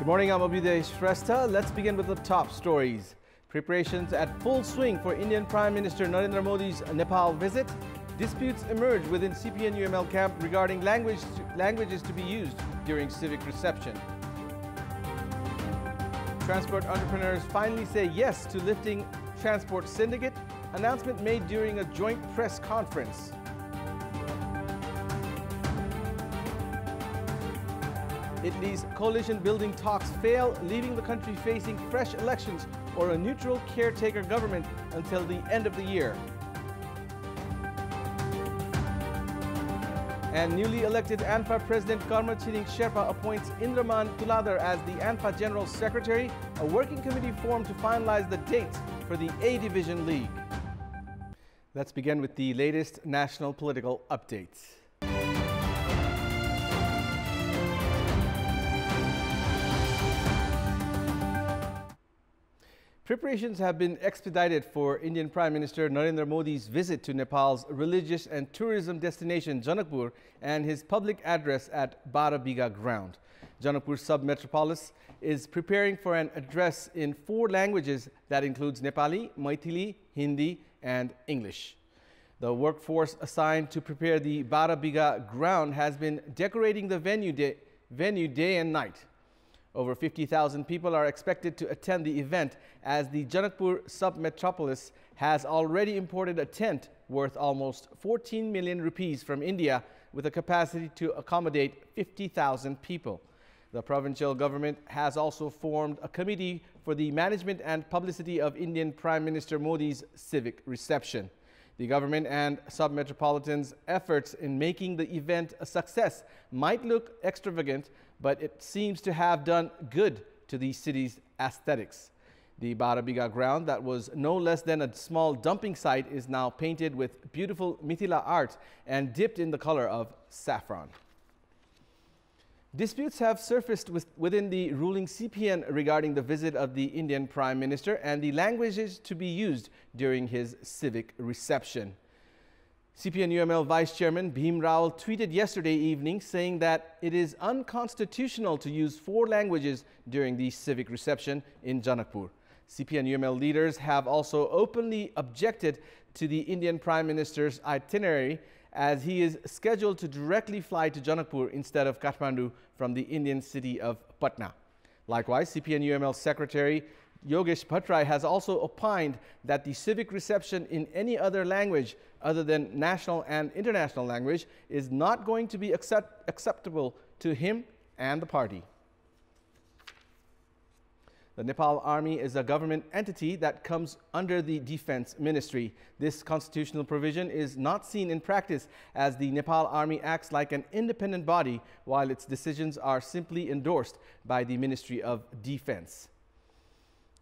morning, I'm Abhidesh Shrestha. Let's begin with the top stories. Preparations at full swing for Indian Prime Minister Narendra Modi's Nepal visit. Disputes emerge within CPN-UML camp regarding languages to be used during civic reception. Transport entrepreneurs finally say yes to lifting transport syndicate. Announcement made during a joint press conference. Italy's coalition-building talks fail, leaving the country facing fresh elections or a neutral caretaker government until the end of the year. And newly elected ANFA President Karma Chiring Sherpa appoints Indraman Tuladar as the ANFA General Secretary, a working committee formed to finalize the dates for the A Division League. Let's begin with the latest national political updates. Preparations have been expedited for Indian Prime Minister Narendra Modi's visit to Nepal's religious and tourism destination Janakpur and his public address at Barabiga ground. Janakpur sub-metropolis is preparing for an address in 4 languages that includes Nepali, Maithili, Hindi and English. The workforce assigned to prepare the Barabiga ground has been decorating the venue day and night. Over 50,000 people are expected to attend the event, as the Janakpur sub-metropolis has already imported a tent worth almost 14 million rupees from India with a capacity to accommodate 50,000 people. The provincial government has also formed a committee for the management and publicity of Indian Prime Minister Modi's civic reception. The government and sub-metropolitans' efforts in making the event a success might look extravagant, but it seems to have done good to the city's aesthetics. The Barabiga ground, that was no less than a small dumping site, is now painted with beautiful Mithila art and dipped in the color of saffron. Disputes have surfaced within the ruling CPN regarding the visit of the Indian Prime Minister and the languages to be used during his civic reception. CPN-UML Vice Chairman Bhim Rao tweeted yesterday evening saying that it is unconstitutional to use 4 languages during the civic reception in Janakpur. CPN-UML leaders have also openly objected to the Indian Prime Minister's itinerary, as he is scheduled to directly fly to Janakpur instead of Kathmandu from the Indian city of Patna. Likewise, CPN-UML Secretary Yogesh Bhattrai has also opined that the civic reception in any other language other than national and international language is not going to be acceptable to him and the party. The Nepal Army is a government entity that comes under the Defense Ministry. This constitutional provision is not seen in practice, as the Nepal Army acts like an independent body while its decisions are simply endorsed by the Ministry of Defense.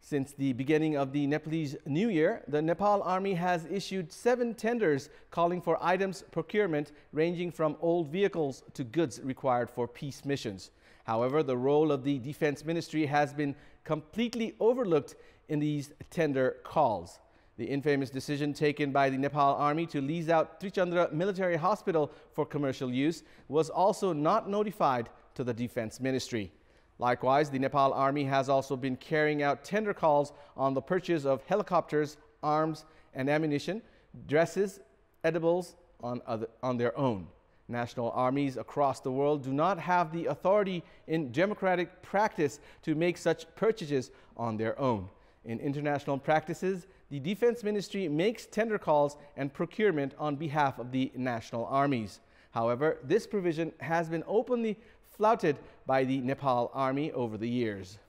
Since the beginning of the Nepalese New Year, the Nepal Army has issued 7 tenders calling for items procurement ranging from old vehicles to goods required for peace missions. However, the role of the Defense Ministry has been completely overlooked in these tender calls. The infamous decision taken by the Nepal Army to lease out Trichandra Military Hospital for commercial use was also not notified to the Defense Ministry. Likewise, the Nepal Army has also been carrying out tender calls on the purchase of helicopters, arms and ammunition, dresses, edibles on their own. National armies across the world do not have the authority in democratic practice to make such purchases on their own. In international practices, the Defense Ministry makes tender calls and procurement on behalf of the national armies. However, this provision has been openly flouted by the Nepal Army over the years.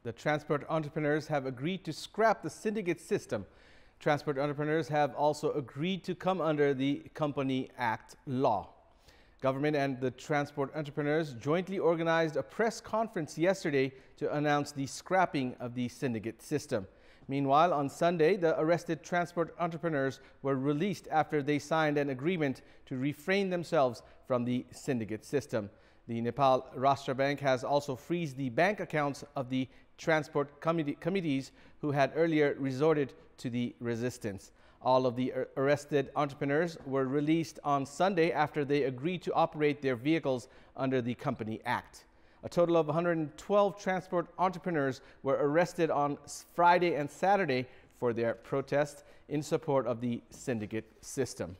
The transport entrepreneurs have agreed to scrap the syndicate system. Transport entrepreneurs have also agreed to come under the Company Act law. Government and the transport entrepreneurs jointly organized a press conference yesterday to announce the scrapping of the syndicate system. Meanwhile, on Sunday, the arrested transport entrepreneurs were released after they signed an agreement to refrain themselves from the syndicate system. The Nepal Rashtra Bank has also freezed the bank accounts of the transport committees who had earlier resorted to the resistance. All of the arrested entrepreneurs were released on Sunday after they agreed to operate their vehicles under the Company Act. A total of 112 transport entrepreneurs were arrested on Friday and Saturday for their protest in support of the syndicate system.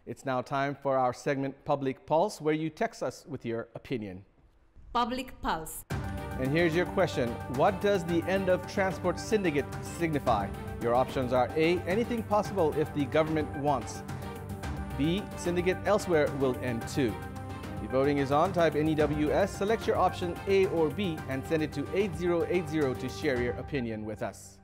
It's now time for our segment Public Pulse, where you text us with your opinion. Public Pulse. And here's your question. What does the end of transport syndicate signify? Your options are A, anything possible if the government wants. B, syndicate elsewhere will end too. The voting is on. Type NEWS, select your option A or B, and send it to 8080 to share your opinion with us.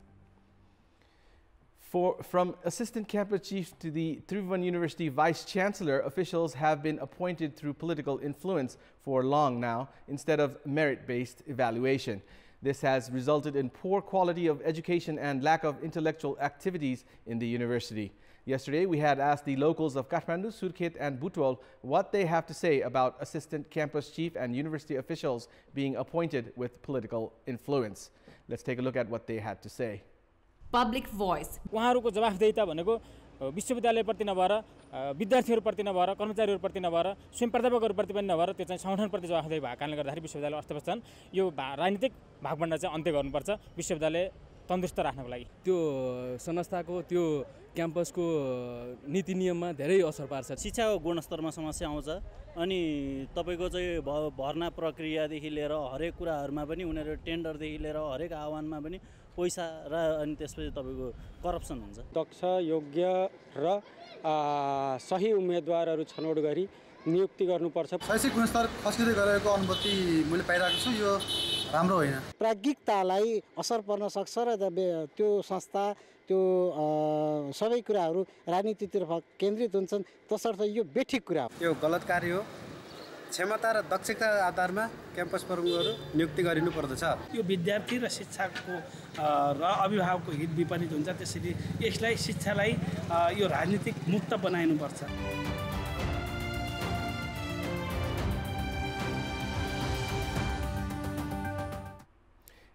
From Assistant Campus Chief to the Tribhuvan University Vice Chancellor, officials have been appointed through political influence for long now, instead of merit-based evaluation. This has resulted in poor quality of education and lack of intellectual activities in the university. Yesterday, we had asked the locals of Kathmandu, Surkhet and Butwal what they have to say about Assistant Campus Chief and university officials being appointed with political influence. Let's take a look at what they had to say. Public Voice. उहाँहरूको जवाफदेहिता भनेको विश्वविद्यालयप्रति नभएर विद्यार्थीहरूप्रति नभएर कर्मचारीहरूप्रति नभएर स्वयं प्राध्यापकहरूप्रति पनि नभएर त्यो चाहिँ संगठनप्रति जवाफदेही भएको कारणले गर्दाखेरि विश्वविद्यालय अर्थव्यवस्था यो राजनीतिक भागभण्डा चाहिँ अन्त्य गर्नुपर्छ विश्वविद्यालय तन्दुरुस्त राख्नको लागि। त्यो संस्थाको त्यो क्याम्पसको नीति नियममा धेरै असर पार्छ। शिक्षाको गुणस्तरमा समस्या आउँछ अनि तपाईको चाहिँ भर्ना प्रक्रियादेखि लिएर हरेक कुराहरुमा पनि उनीहरु टेन्डरदेखि लिएर हरेक आह्वानमा पनि पैसा र अनि त्यसपछि तपाईको करप्सन हुन्छ। दक्ष योग्य र सही उम्मेदवारहरू छनौट गरी नियुक्ति गर्नुपर्छ। शैक्षिक गुणस्तर खस्किँदै गएको अनुभूति मैले पाइरहेको छु। यो राम्रो होइन। प्राज्ञिकतालाई असर पर्न सक्छ र त्यो संस्था त्यो सबै कुराहरू राजनीतितर्फ केन्द्रित हुन्छन्, तसर्थ यो बेठिक कुरा हो। यो गलत कार्य हो। क्षमता र दक्षता आधारमा क्याम्पस प्रमुखहरू नियुक्ति गरिनु पर्दछ। यो विद्यार्थी र शिक्षाको र अभिभावकको हित विपरीत हुन्छ। त्यसैले यसलाई शिक्षालाई यो राजनीतिक मुक्त बनाइनुपर्छ।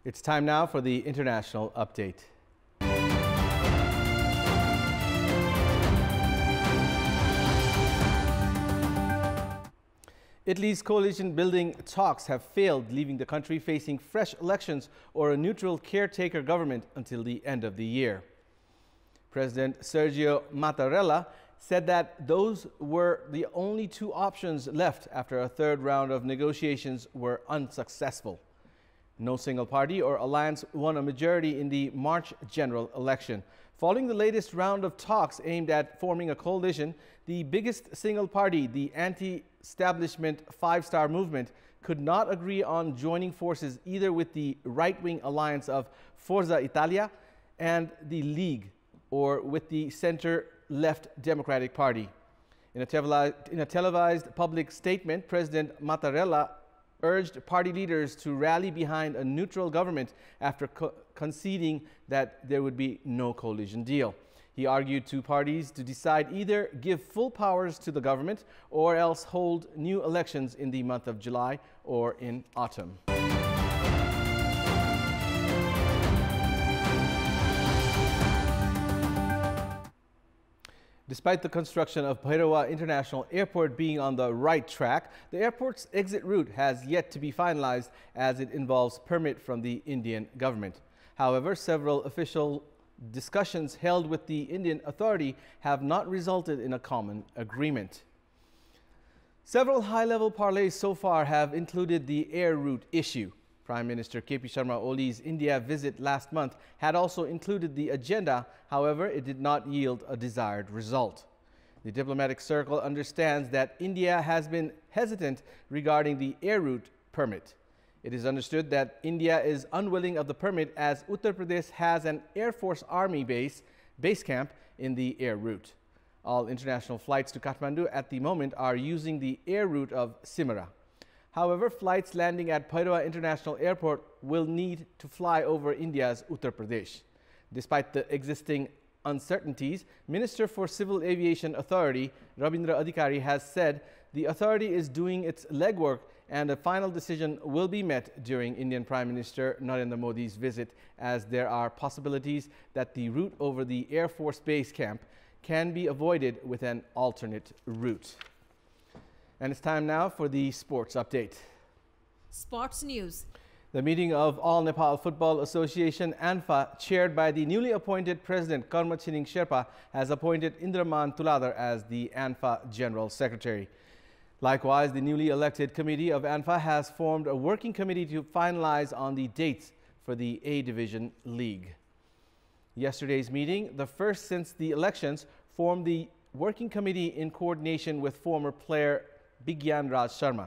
It's time now for the international update. Italy's coalition-building talks have failed, leaving the country facing fresh elections or a neutral caretaker government until the end of the year. President Sergio Mattarella said that those were the only two options left after a third round of negotiations were unsuccessful. No single party or alliance won a majority in the March general election. Following the latest round of talks aimed at forming a coalition, the biggest single party, the anti-establishment Five-Star Movement, could not agree on joining forces either with the right-wing alliance of Forza Italia and the League or with the center-left Democratic Party. In a televised public statement, President Mattarella urged party leaders to rally behind a neutral government after conceding that there would be no coalition deal. He argued to parties to decide either give full powers to the government or else hold new elections in the month of July or in autumn. Despite the construction of Bhairawa International Airport being on the right track, the airport's exit route has yet to be finalized as it involves permit from the Indian government. However, several official discussions held with the Indian authority have not resulted in a common agreement. Several high-level parleys so far have included the air route issue. Prime Minister K.P. Sharma Oli's India visit last month had also included the agenda. However, it did not yield a desired result. The diplomatic circle understands that India has been hesitant regarding the air route permit. It is understood that India is unwilling of the permit as Uttar Pradesh has an Air Force Army base camp in the air route. All international flights to Kathmandu at the moment are using the air route of Simra. However, flights landing at Bhairawa International Airport will need to fly over India's Uttar Pradesh. Despite the existing uncertainties, Minister for Civil Aviation Authority Rabindra Adhikari has said the authority is doing its legwork and a final decision will be met during Indian Prime Minister Narendra Modi's visit, as there are possibilities that the route over the Air Force Base Camp can be avoided with an alternate route. And it's time now for the sports update. Sports news. The meeting of All Nepal Football Association ANFA, chaired by the newly appointed president Karma Chining Sherpa, has appointed Indraman Tuladar as the ANFA General Secretary. Likewise, the newly elected committee of ANFA has formed a working committee to finalize on the dates for the A Division League. Yesterday's meeting, the first since the elections, formed the working committee in coordination with former player Bigyan Raj Sharma.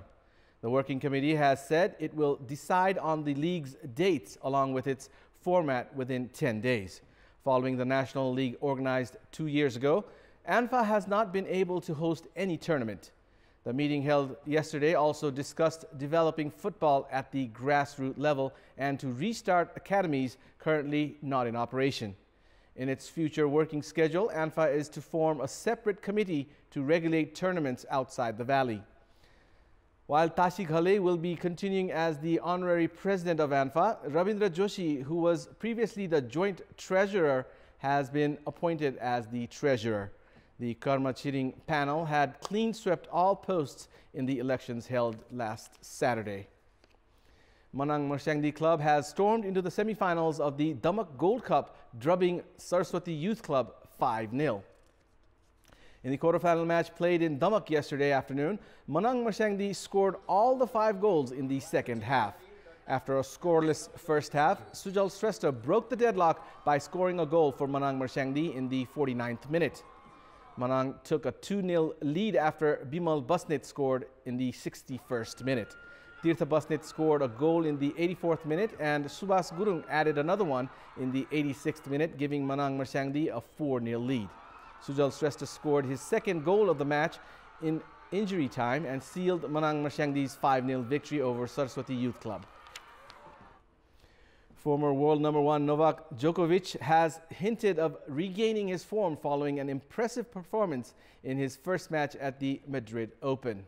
The working committee has said it will decide on the league's dates along with its format within 10 days. Following the National League organized 2 years ago, ANFA has not been able to host any tournament. The meeting held yesterday also discussed developing football at the grassroots level and to restart academies currently not in operation. In its future working schedule, ANFA is to form a separate committee to regulate tournaments outside the valley. While Tashi Ghale will be continuing as the honorary president of ANFA, Rabindra Joshi, who was previously the joint treasurer, has been appointed as the treasurer. The Karma Chining panel had clean swept all posts in the elections held last Saturday. Manang Marsyangdi Club has stormed into the semi-finals of the Damak Gold Cup, drubbing Saraswati Youth Club 5-0. In the quarterfinal match played in Damak yesterday afternoon, Manang Marsyangdi scored all the 5 goals in the second half. After a scoreless first half, Sujal Shrestha broke the deadlock by scoring a goal for Manang Marsyangdi in the 49th minute. Manang took a 2-0 lead after Bimal Basnet scored in the 61st minute. Tirtha Basnet scored a goal in the 84th minute and Subhas Gurung added another one in the 86th minute, giving Manang Marsyangdi a 4-0 lead. Sujal Shrestha scored his second goal of the match in injury time and sealed Manang Marsyangdi's 5-0 victory over Saraswati Youth Club. Former world number 1 Novak Djokovic has hinted of regaining his form following an impressive performance in his first match at the Madrid Open.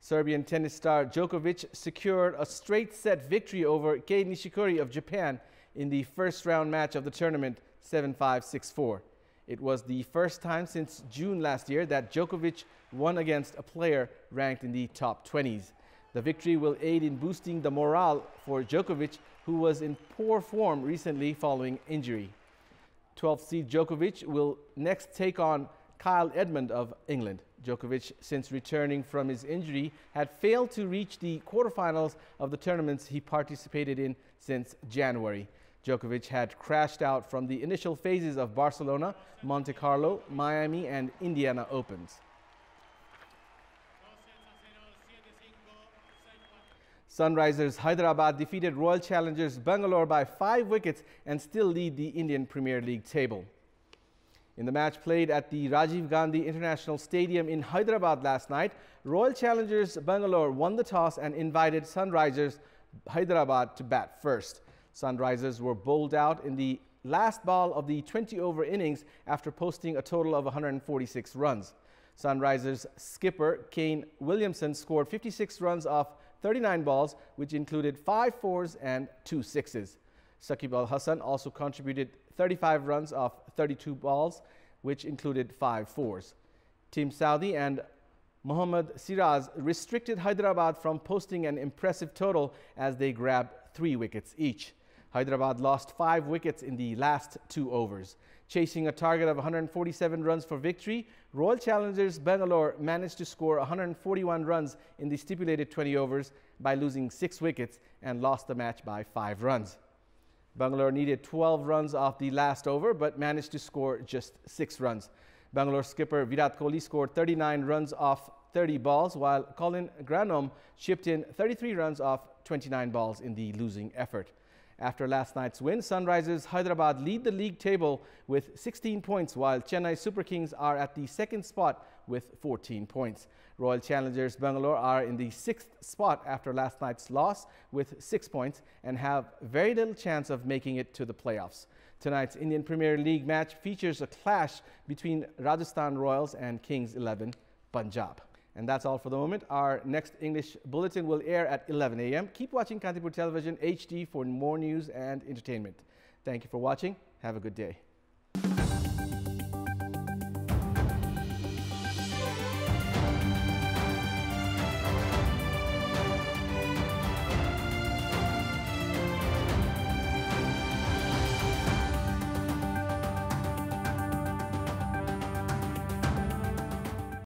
Serbian tennis star Djokovic secured a straight-set victory over Kei Nishikori of Japan in the first round match of the tournament, 7-5, 6-4. It was the first time since June last year that Djokovic won against a player ranked in the top 20s. The victory will aid in boosting the morale for Djokovic, who was in poor form recently following injury. 12th seed Djokovic will next take on Kyle Edmund of England. Djokovic, since returning from his injury, had failed to reach the quarterfinals of the tournaments he participated in since January. Djokovic had crashed out from the initial phases of Barcelona, Monte Carlo, Miami, and Indiana Opens. Sunrisers Hyderabad defeated Royal Challengers Bangalore by 5 wickets and still lead the Indian Premier League table. In the match played at the Rajiv Gandhi International Stadium in Hyderabad last night, Royal Challengers Bangalore won the toss and invited Sunrisers Hyderabad to bat first. Sunrisers were bowled out in the last ball of the 20-over innings after posting a total of 146 runs. Sunrisers skipper Kane Williamson scored 56 runs off 39 balls, which included 5 fours and 2 sixes. Saqib Al Hassan also contributed 35 runs off 32 balls, which included 5 fours. Team Saudi and Mohammad Siraz restricted Hyderabad from posting an impressive total as they grabbed 3 wickets each. Hyderabad lost 5 wickets in the last 2 overs. Chasing a target of 147 runs for victory, Royal Challengers Bangalore managed to score 141 runs in the stipulated 20 overs by losing 6 wickets and lost the match by 5 runs. Bangalore needed 12 runs off the last over but managed to score just 6 runs. Bangalore skipper Virat Kohli scored 39 runs off 30 balls, while Colin Granholm chipped in 33 runs off 29 balls in the losing effort. After last night's win, Sunrisers Hyderabad lead the league table with 16 points, while Chennai Super Kings are at the 2nd spot with 14 points. Royal Challengers Bangalore are in the 6th spot after last night's loss with 6 points and have very little chance of making it to the playoffs. Tonight's Indian Premier League match features a clash between Rajasthan Royals and Kings 11 Punjab. And that's all for the moment. Our next English bulletin will air at 11 a.m. Keep watching Kantipur Television HD for more news and entertainment. Thank you for watching. Have a good day.